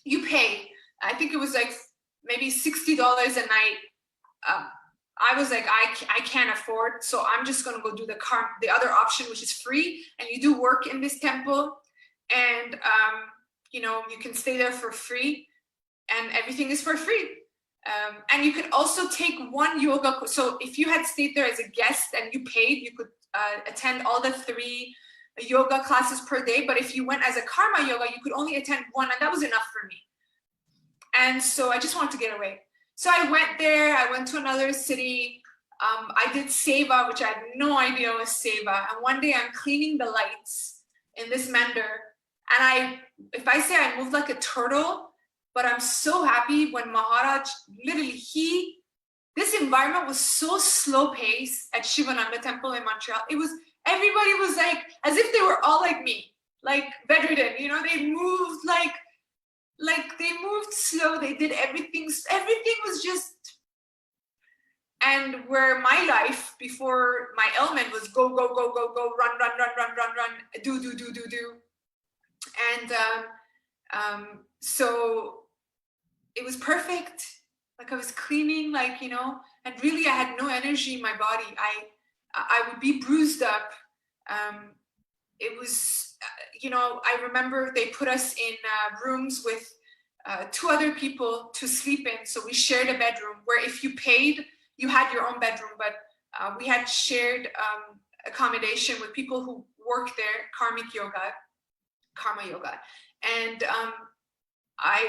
Speaker 1: you pay. I think it was like maybe $60 a night. I was like, I can't afford, so I'm just gonna go do the other option, which is free, and you do work in this temple, and you know, you can stay there for free, and everything is for free. And you could also take one yoga. So if you had stayed there as a guest and you paid, you could attend all the 3 yoga classes per day. But if you went as a karma yoga, you could only attend one, and that was enough for me. And so I just wanted to get away. So I went there, I went to another city. I did seva, which I had no idea was seva. And one day I'm cleaning the lights in this mender. And if I say I moved like a turtle, but I'm so happy when Maharaj, literally this environment was so slow paced at Shivananda temple in Montreal. Everybody was like, as if they were all like me, like bedridden, you know, they moved like they moved slow, they did everything was just, and where my life before my ailment was go, go, go, go, go, run, run, run, run, run, run, do. And so it was perfect. Like I was cleaning, like, you know, and really I had no energy in my body. I would be bruised up. It was, you know, I remember they put us in rooms with 2 other people to sleep in. So we shared a bedroom where if you paid, you had your own bedroom, but we had shared accommodation with people who work there, karma yoga. And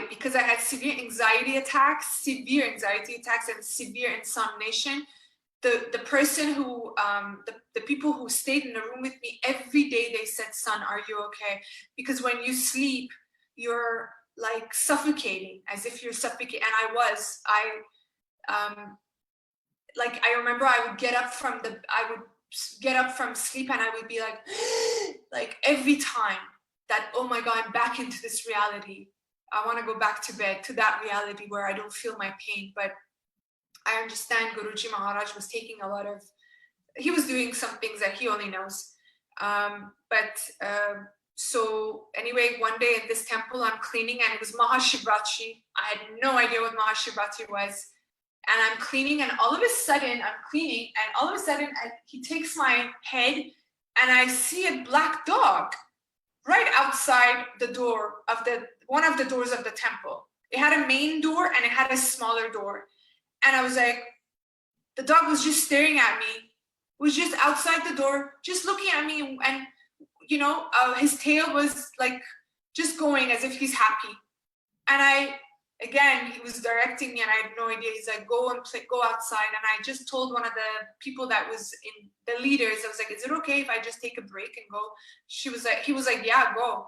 Speaker 1: because I had severe anxiety attacks and severe insomnation, the person who, the people who stayed in the room with me, every day they said, son, are you okay? Because when you sleep, you're like suffocating, as if you're suffocating. And I remember I would get up from sleep and I would be like, like every time that, oh my God, I'm back into this reality. I want to go back to bed, to that reality where I don't feel my pain. But I understand Guruji Maharaj was he was doing some things that he only knows. So anyway, one day at this temple, I'm cleaning and it was Mahashivratri. I had no idea what Mahashivratri was. And I'm cleaning and all of a sudden he takes my head and I see a black dog right outside the door of one of the doors of the temple. It had a main door and it had a smaller door. And I was like, the dog was just staring at me, was just outside the door, just looking at me. And you know, his tail was like just going as if he's happy. And he was directing me and I had no idea. He's like, go outside. And I just told one of the people that was in the leaders, I was like, is it okay if I just take a break and go? He was like, yeah, go.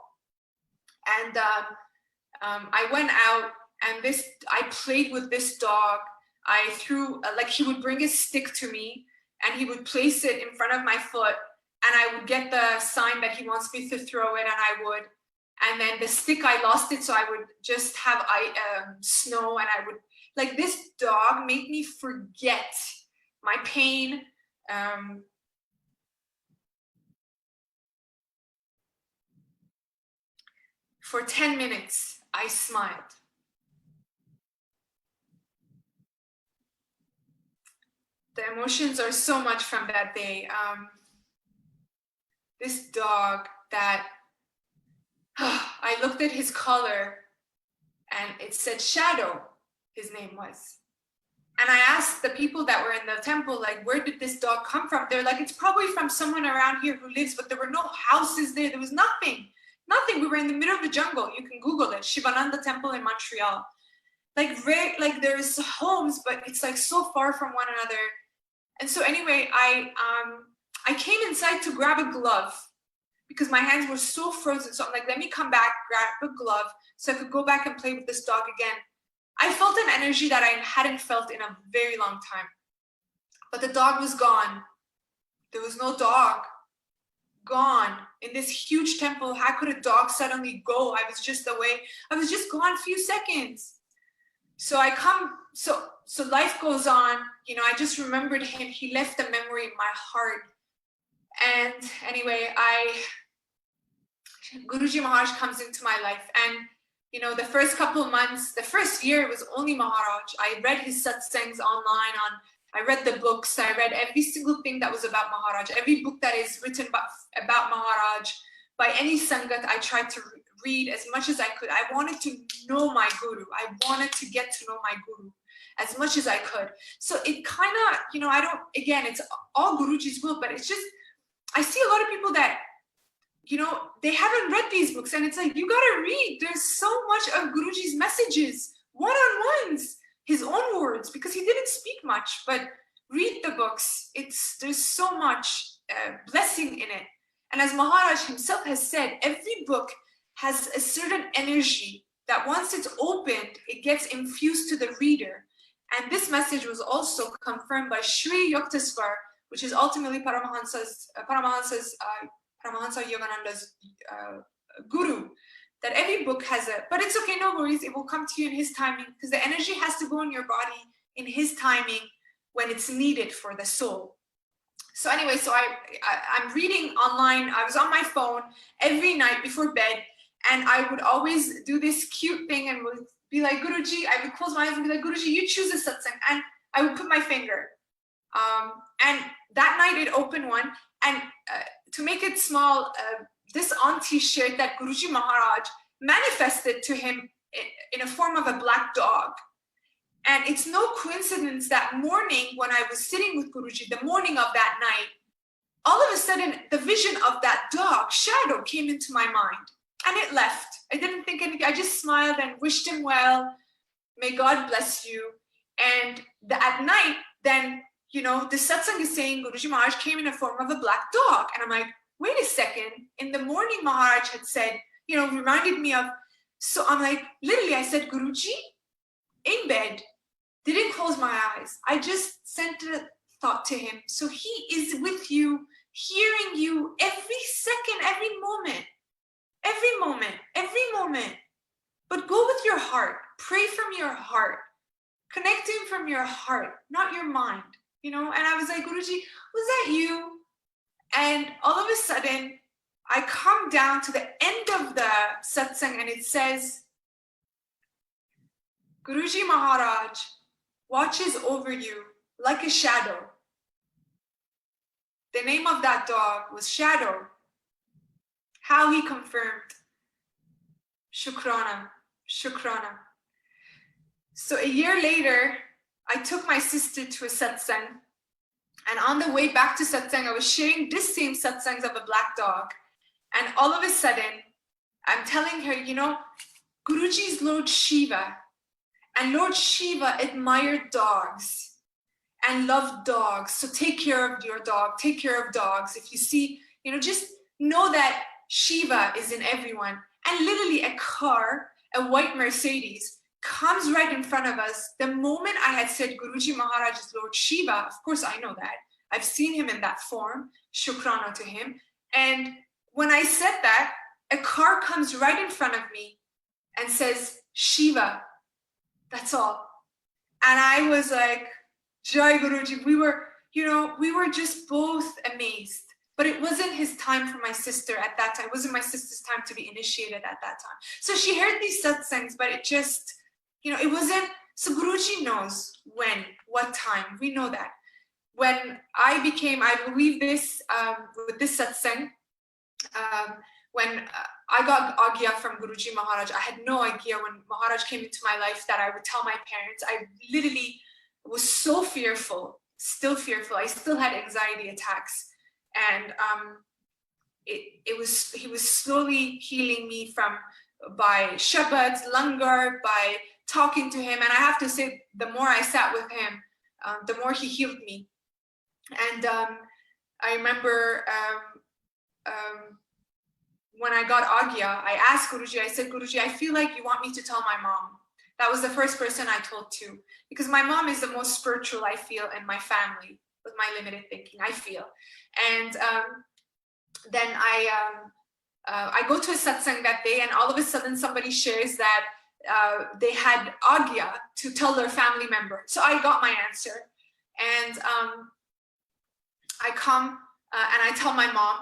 Speaker 1: And I went out and I played with this dog. I threw, he would bring a stick to me and he would place it in front of my foot and I would get the sign that he wants me to throw it and I would. And then the stick, I lost it, so I would just have snow and I would, this dog made me forget my pain. For 10 minutes, I smiled. The emotions are so much from that day. This dog that I looked at his collar and it said Shadow, his name was. And I asked the people that were in the temple, like, where did this dog come from? They're like, it's probably from someone around here who lives, but there were no houses there. There was nothing. We were in the middle of the jungle. You can Google it, Shivananda temple in Montreal. There's homes, but it's like so far from one another. And so anyway, I came inside to grab a glove because my hands were so frozen. So I'm like, let me come back, grab a glove so I could go back and play with this dog again. I felt an energy that I hadn't felt in a very long time. But the dog was gone. There was no dog. gone in this huge temple. How could a dog suddenly go? I was just away. I was just gone a few seconds. So I come, so life goes on. You know, I just remembered him. He left a memory in my heart. And anyway, Guruji Maharaj comes into my life, and you know, the first couple of months, the first year, it was only Maharaj. I read his satsangs online. I read the books. I read every single thing that was about Maharaj. Every book that is written about Maharaj by any sangat, I tried to read as much as I could. I wanted to know my guru. I wanted to get to know my guru as much as I could. So it kind of, you know, again, it's all Guruji's will, but it's just, I see a lot of people that, you know, they haven't read these books, and it's like, you gotta read. There's so much of Guruji's messages, one-on-ones, his own words, because he didn't speak much, but read the books. There's so much blessing in it. And as Maharaj himself has said, every book has a certain energy that once it's opened, it gets infused to the reader. And this message was also confirmed by Sri Yuktaswar, which is ultimately Paramahansa Yogananda's guru, that every book has but it's okay, no worries, it will come to you in his timing, because the energy has to go in your body in his timing when it's needed for the soul. So anyway, so I'm reading online. I was on my phone every night before bed, and I would always do this cute thing and would be like, Guruji, I would close my eyes and be like, Guruji, you choose a satsang, and I would put my finger. And that night it opened one, and to make it small, this auntie shared that Guruji Maharaj manifested to him in a form of a black dog. And it's no coincidence that morning when I was sitting with Guruji, the morning of that night, all of a sudden the vision of that dog shadow came into my mind, and it left. I didn't think anything. I just smiled and wished him well. May God bless you. And at night, then, you know, the satsang is saying Guruji Maharaj came in a form of a black dog. And I'm like, wait a second. In the morning, Maharaj had said, you know, reminded me of, so I'm like, literally, I said, Guruji, in bed, didn't close my eyes. I just sent a thought to him. So he is with you, hearing you every second, every moment, every moment, every moment. But go with your heart, pray from your heart, connecting from your heart, not your mind. You know, and I was like, Guruji, was that you? And all of a sudden, I come down to the end of the satsang, and it says, Guruji Maharaj watches over you like a shadow. The name of that dog was Shadow. How he confirmed. Shukrana, Shukrana. So a year later, I took my sister to a satsang, and on the way back to satsang, I was sharing this same satsangs of a black dog. And all of a sudden, I'm telling her, you know, Guruji's Lord Shiva, and Lord Shiva admired dogs and loved dogs. So take care of your dog, take care of dogs. If you see, you know, just know that Shiva is in everyone. And literally a car, a white Mercedes, comes right in front of us. The moment I had said Guruji Maharaj is Lord Shiva, of course I know that. I've seen him in that form, Shukrana to him. And when I said that, a car comes right in front of me and says, Shiva, that's all. And I was like, Jai Guruji, we were just both amazed. But it wasn't his time for my sister at that time. It wasn't my sister's time to be initiated at that time. So she heard these satsangs, but it just, you know, it wasn't, so Guruji knows when, what time, we know that. When I believe this, with this satsang, when I got Agya from Guruji Maharaj, I had no idea when Maharaj came into my life that I would tell my parents. I literally was so fearful, still fearful. I still had anxiety attacks. And he was slowly healing me by Shabbat, Langar, by talking to him. And I have to say, the more I sat with him, the more he healed me. And I remember when I got Agya, I asked Guruji, I said, Guruji, I feel like you want me to tell my mom. That was the first person I told to, because my mom is the most spiritual, I feel, in my family, with my limited thinking, I feel. And then I go to a satsang that day, and all of a sudden somebody shares that they had agya to tell their family member. So I got my answer, and I come and I tell my mom,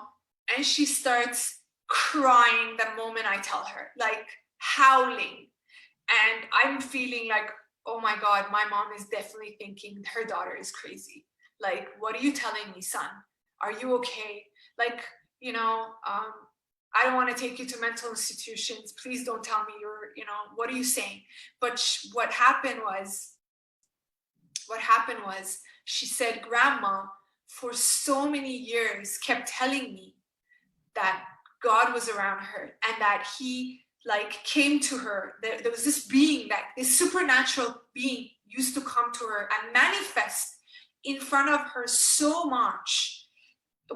Speaker 1: and she starts crying the moment I tell her, like howling. And I'm feeling like, oh my God, my mom is definitely thinking her daughter is crazy. Like, what are you telling me, son? Are you okay? Like, you know, I don't want to take you to mental institutions. Please don't tell me you're, you know, what are you saying? But what happened was, she said, grandma, for so many years kept telling me that God was around her and that he like came to her. There was this being, that this supernatural being used to come to her and manifest in front of her so much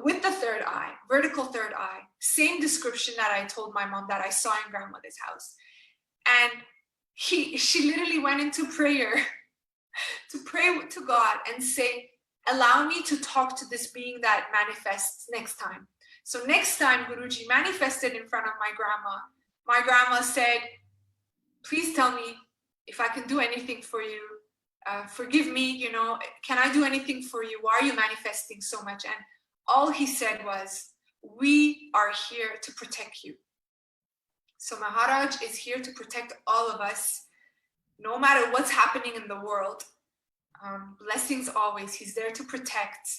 Speaker 1: with the third eye, vertical third eye, same description that I told my mom that I saw in grandmother's house. And she literally went into prayer to pray to God and say, allow me to talk to this being that manifests next time. So next time Guruji manifested in front of my grandma said, please tell me if I can do anything for you. Forgive me, you know, can I do anything for you? Why are you manifesting so much? And all he said was, we are here to protect you. So Maharaj is here to protect all of us, no matter what's happening in the world. Blessings always, he's there to protect.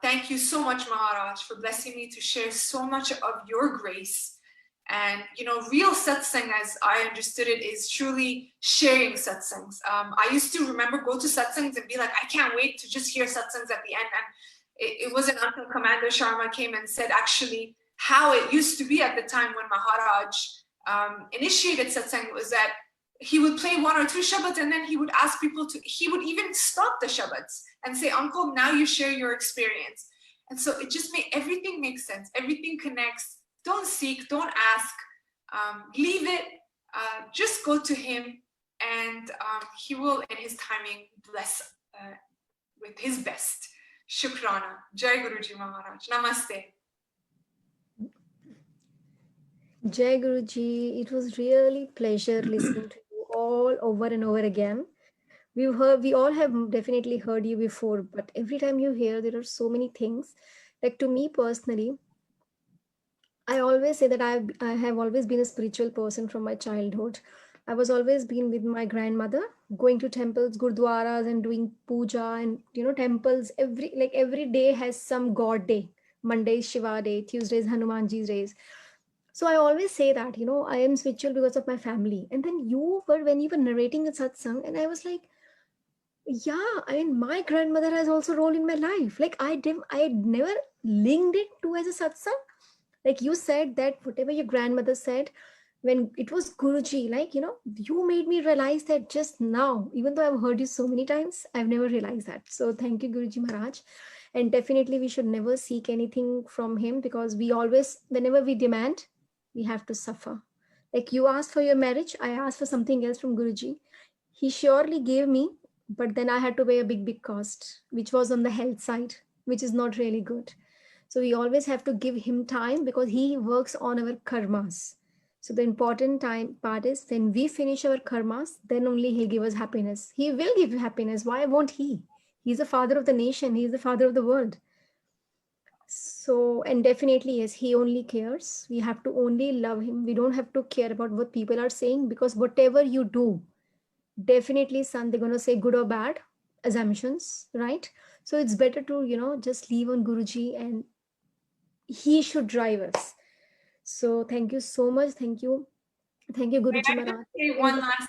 Speaker 1: Thank you so much, Maharaj, for blessing me to share so much of your grace. And, you know, real satsang, as I understood it, is truly sharing satsangs. I used to remember go to satsangs and be like, I can't wait to just hear satsangs at the end. And it wasn't until Commander Sharma came and said, actually, how it used to be at the time when Maharaj initiated satsang was that he would play one or two shabads and then he would ask people to, he would even stop the shabads and say, uncle, now you share your experience. And so it just made everything make sense. Everything connects. Don't seek, don't ask, leave it, just go to him, and he will in his timing bless with his best. Shukrana. Jai Guruji Maharaj. Namaste.
Speaker 2: Jai Guruji, it was really pleasure listening to you all over and over again. We all have definitely heard you before, but every time you hear, there are so many things. Like to me personally, I always say that I have always been a spiritual person from my childhood. I was always been with my grandmother, going to temples, gurdwaras, and doing puja and temples. Every day has some god day. Monday is Shiva day, Tuesday is Hanumanji's days. So I always say that I am spiritual because of my family. And then when you were narrating the satsang, and I was like, yeah, I mean, my grandmother has also role in my life. Like I never linked it to as a satsang. Like you said that whatever your grandmother said, when it was Guruji, you made me realize that just now, even though I've heard you so many times, I've never realized that. So thank you, Guruji Maharaj. And definitely we should never seek anything from him, because we always, whenever we demand, we have to suffer. Like you asked for your marriage, I asked for something else from Guruji. He surely gave me, but then I had to pay a big cost, which was on the health side, which is not really good. So we always have to give him time, because he works on our karmas. So the important time part is when we finish our karmas, then only he'll give us happiness. He will give you happiness. Why won't he? He's the father of the nation. He's the father of the world. So, and definitely, yes, he only cares. We have to only love him. We don't have to care about what people are saying, because whatever you do, definitely, son, they're going to say good or bad assumptions, right? So it's better to, just leave on Guruji, and he should drive us. So thank you so much. Thank you. Thank you,
Speaker 1: May
Speaker 2: Guruji
Speaker 1: I just
Speaker 2: Maharaj.
Speaker 1: say one last,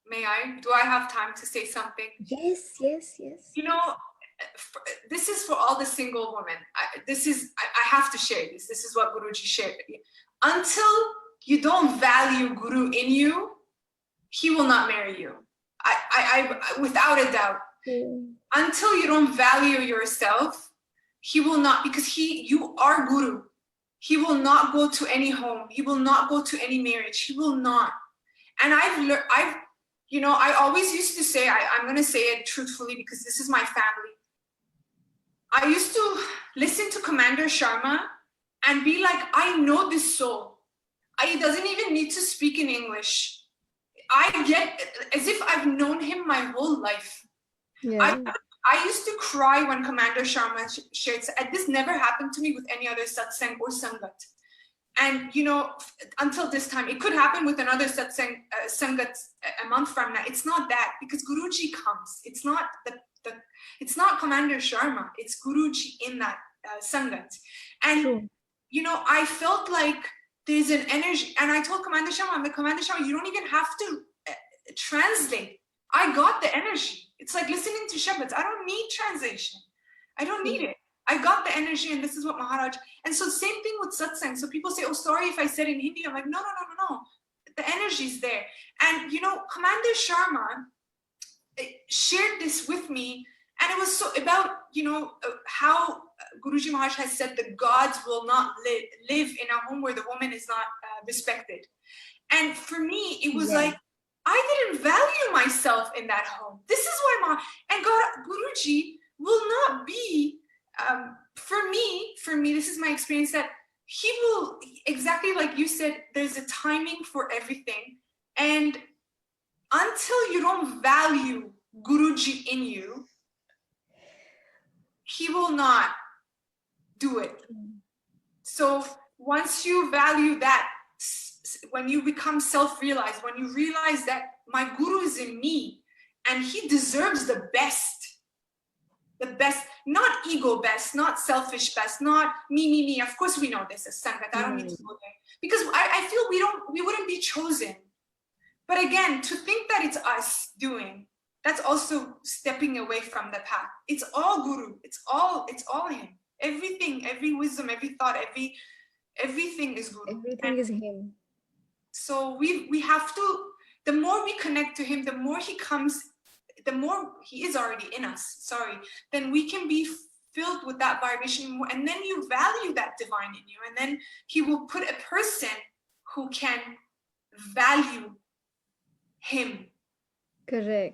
Speaker 1: may I? Do I have time to say something?
Speaker 2: Yes, yes, yes.
Speaker 1: You know, this is for all the single women. I have to share this. This is what Guruji shared. Until you don't value Guru in you, he will not marry you. I without a doubt. Until you don't value yourself, he will not, because you are Guru. He will not go to any home. He will not go to any marriage. He will not. And I always used to say, I'm going to say it truthfully because this is my family. I used to listen to Commander Sharma and be like, I know this soul. He doesn't even need to speak in English. I get as if I've known him my whole life.
Speaker 2: Yeah.
Speaker 1: I used to cry when Commander Sharma shared, and this never happened to me with any other satsang or sangat. And you know, until this time, it could happen with another satsang sangat a month from now. It's not that, because Guruji comes. It's not it's not Commander Sharma. It's Guruji in that sangat. And
Speaker 2: True.
Speaker 1: you know, I felt like there's an energy, and I told Commander Sharma, I'm like, Commander Sharma, you don't even have to translate. I got the energy. It's like listening to Shabads. I don't need translation. I don't need it. I got the energy, and this is what Maharaj. And so same thing with satsang. So people say, oh, sorry if I said in Hindi. I'm like, no. The energy's there. And you know, Commander Sharma shared this with me, and it was so about, you know, how Guruji Maharaj has said that gods will not live in a home where the woman is not respected. And for me, it was like, I didn't value myself in that home. This is why and God, Guruji will not be, for me, this is my experience, that he will, exactly like you said, there's a timing for everything. And until you don't value Guruji in you, he will not do it. So once you value that, when you become self-realized, when you realize that my Guru is in me and he deserves the best, not ego best, not selfish best, not me. Of course we know this as Sangat. I don't need to go there, because I feel we wouldn't be chosen. But again, to think that it's us doing, that's also stepping away from the path. It's all Guru. It's all him. Everything, every wisdom, every thought, everything is Guru.
Speaker 2: Everything is him.
Speaker 1: So we have to, the more we connect to him, the more he comes, the more he is already in us, then we can be filled with that vibration more, and then you value that divine in you, and then he will put a person who can value him.
Speaker 2: Correct.